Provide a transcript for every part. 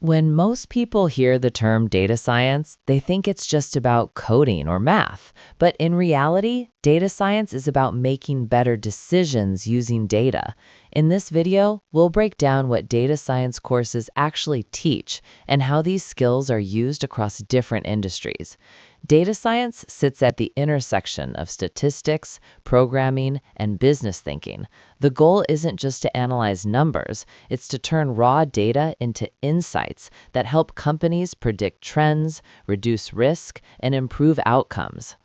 When most people hear the term data science, they think it's just about coding or math. But in reality, data science is about making better decisions using data. In this video, we'll break down what data science courses actually teach and how these skills are used across different industries. Data science sits at the intersection of statistics, programming, and business thinking. The goal isn't just to analyze numbers, it's to turn raw data into insights that help companies predict trends, reduce risk, and improve outcomes.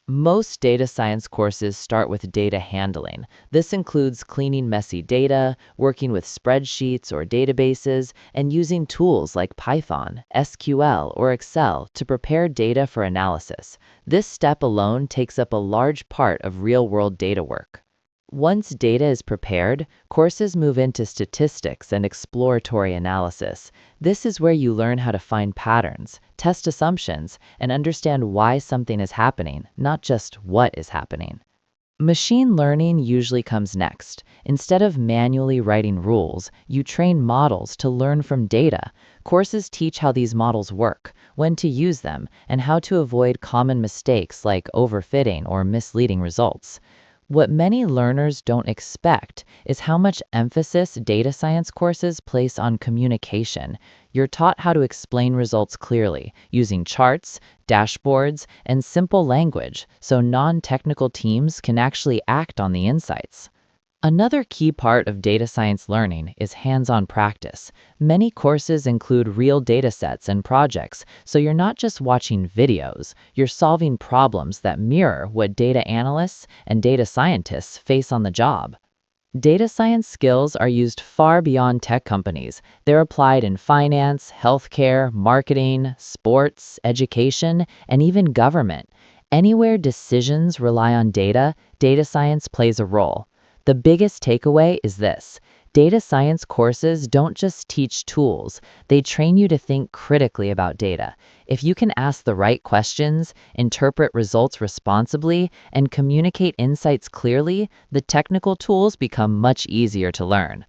Most data science courses start with data handling. This includes cleaning messy data, working with spreadsheets or databases, and using tools like Python, SQL, or Excel to prepare data for analysis. This step alone takes up a large part of real-world data work. Once data is prepared, courses move into statistics and exploratory analysis. This is where you learn how to find patterns, test assumptions, and understand why something is happening, not just what is happening. Machine learning usually comes next. Instead of manually writing rules, you train models to learn from data. Courses teach how these models work, when to use them, and how to avoid common mistakes like overfitting or misleading results. What many learners don't expect is how much emphasis data science courses place on communication. You're taught how to explain results clearly, using charts, dashboards, and simple language so non-technical teams can actually act on the insights. Another key part of data science learning is hands-on practice. Many courses include real data sets and projects, so you're not just watching videos, you're solving problems that mirror what data analysts and data scientists face on the job. Data science skills are used far beyond tech companies. They're applied in finance, healthcare, marketing, sports, education, and even government. Anywhere decisions rely on data, data science plays a role. The biggest takeaway is this: data science courses don't just teach tools, they train you to think critically about data. If you can ask the right questions, interpret results responsibly, and communicate insights clearly, the technical tools become much easier to learn.